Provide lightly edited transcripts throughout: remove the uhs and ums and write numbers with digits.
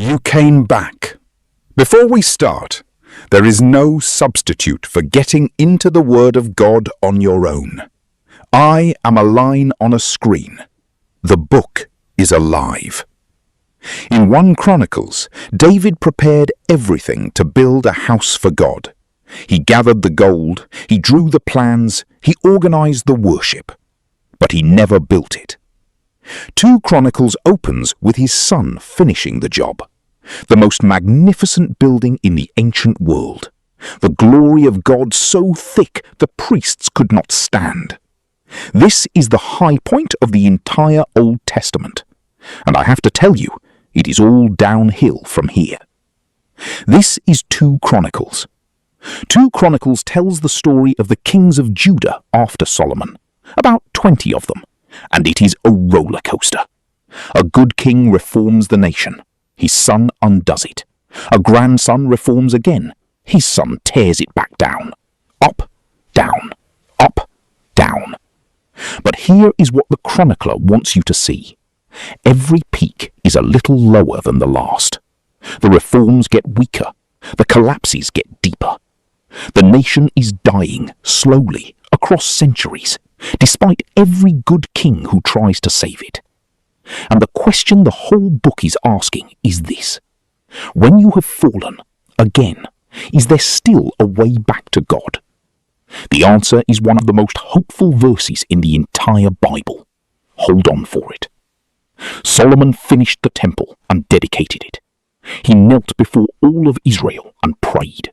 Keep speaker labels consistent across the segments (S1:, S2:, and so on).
S1: You came back. Before we start, there is no substitute for getting into the Word of God on your own. I am a line on a screen. The book is alive. In 1 Chronicles, David prepared everything to build a house for God. He gathered the gold, he drew the plans, he organized the worship. But he never built it. 2 Chronicles opens with his son finishing the job. The most magnificent building in the ancient world. The glory of God so thick the priests could not stand. This is the high point of the entire Old Testament. And I have to tell you, it is all downhill from here. This is 2 Chronicles. 2 Chronicles tells the story of the kings of Judah after Solomon, about 20 of them, and it is a roller coaster. A good king reforms the nation. His son undoes it. A grandson reforms again. His son tears it back down. Up, down, up, down. But here is what the chronicler wants you to see. Every peak is a little lower than the last. The reforms get weaker. The collapses get deeper. The nation is dying slowly across centuries, despite every good king who tries to save it. And the question the whole book is asking is this: when you have fallen, again, is there still a way back to God? The answer is one of the most hopeful verses in the entire Bible. Hold on for it. Solomon finished the temple and dedicated it. He knelt before all of Israel and prayed.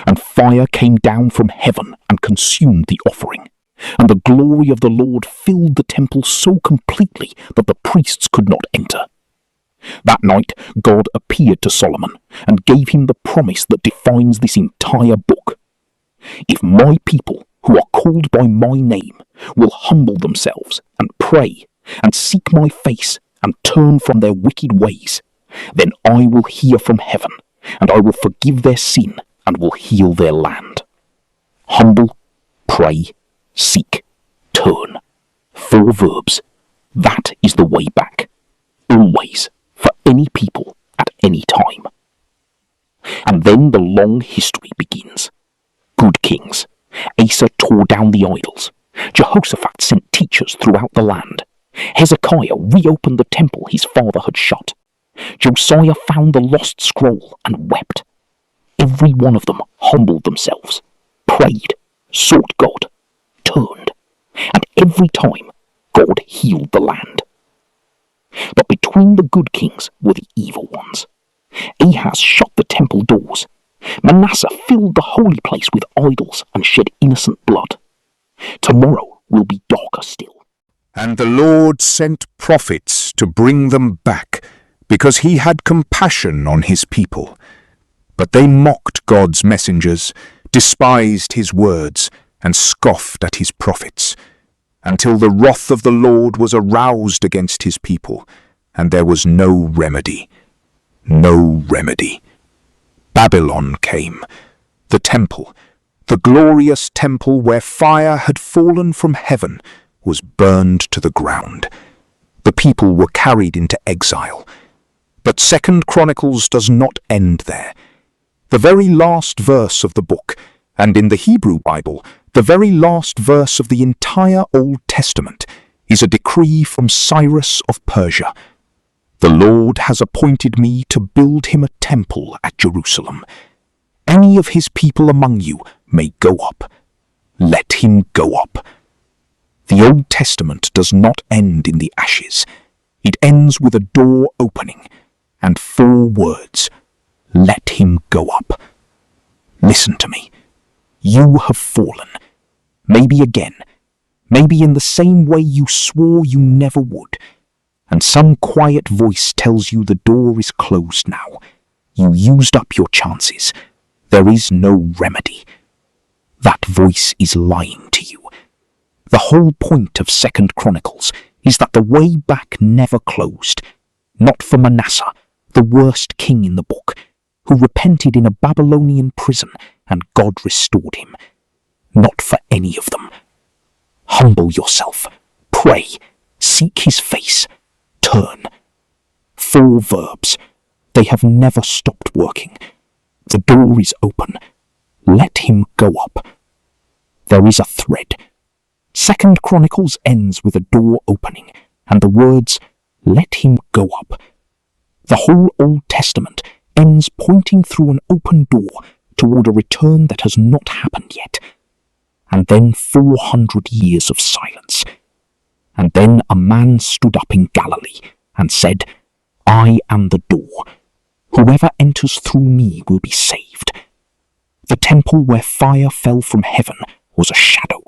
S1: And fire came down from heaven and consumed the offering. And the glory of the Lord filled the temple so completely that the priests could not enter. That night God appeared to Solomon and gave him the promise that defines this entire book. If my people, who are called by my name, will humble themselves and pray and seek my face and turn from their wicked ways, then I will hear from heaven, and I will forgive their sin and will heal their land. Humble, pray, seek, turn. 4 verbs. That is the way back. Always, for any people, at any time. And then the long history begins. Good kings. Asa tore down the idols. Jehoshaphat sent teachers throughout the land. Hezekiah reopened the temple his father had shut. Josiah found the lost scroll and wept. Every one of them humbled themselves, prayed, sought God, turned, and every time God healed the land. But between the good kings were the evil ones. Ahaz shut the temple doors. Manasseh filled the holy place with idols and shed innocent blood. Tomorrow will be darker still. And the Lord sent prophets to bring them back, because he had compassion on his people. But they mocked God's messengers, despised his words, and scoffed at his prophets, until the wrath of the Lord was aroused against his people, and there was no remedy. No remedy. Babylon came, the temple, the glorious temple where fire had fallen from heaven, was burned to the ground. The people were carried into exile. But 2 Chronicles does not end there. The very last verse of the book, and in the Hebrew Bible, the very last verse of the entire Old Testament, is a decree from Cyrus of Persia. The Lord has appointed me to build him a temple at Jerusalem. Any of his people among you may go up. Let him go up. The Old Testament does not end in the ashes. It ends with a door opening and 4 words: let him go up. Listen to me. You have fallen. Maybe again. Maybe in the same way you swore you never would. And some quiet voice tells you the door is closed now. You used up your chances. There is no remedy. That voice is lying to you. The whole point of 2 Chronicles is that the way back never closed. Not for Manasseh, the worst king in the book, who repented in a Babylonian prison and God restored him. Not for any of them. Humble yourself, pray, seek his face, turn. 4 verbs.
S2: They have never stopped working. The door is open. Let him go up. There is a thread. 2 Chronicles ends with a door opening and the words, "Let him go up." The whole Old Testament ends pointing through an open door toward a return that has not happened yet. And then 400 years of silence. And then a man stood up in Galilee and said, "I am the door. Whoever enters through me will be saved." The temple where fire fell from heaven was a shadow.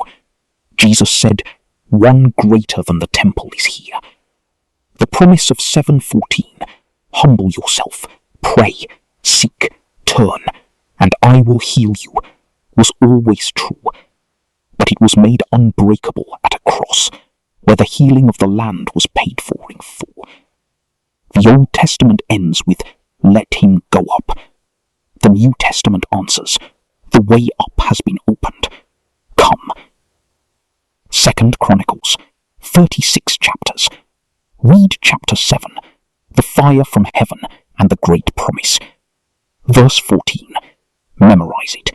S2: Jesus said, "One greater than the temple is here." The promise of 7:14, "Humble yourself, pray, seek, turn, and I will heal you," was always true. But it was made unbreakable at a cross, where the healing of the land was paid for in full. The Old Testament ends with, "Let him go up." The New Testament answers, "The way up has been opened. Come." 2 Chronicles, 36 chapters. Read chapter 7, the fire from heaven and the great promise. Verse 14, memorize it.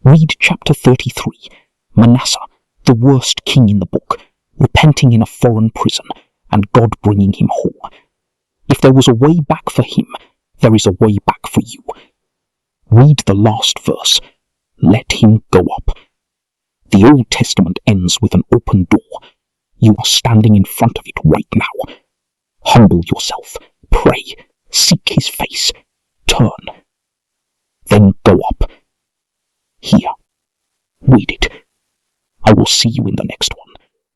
S2: Read chapter 33, Manasseh, the worst king in the book, repenting in a foreign prison and God bringing him home. If there was a way back for him, there is a way back for you. Read the last verse, "Let him go up." The Old Testament ends with an open door. You are standing in front of it right now. Humble yourself, pray, seek his face, turn. Then go up. Here, read it. I will see you in the next one.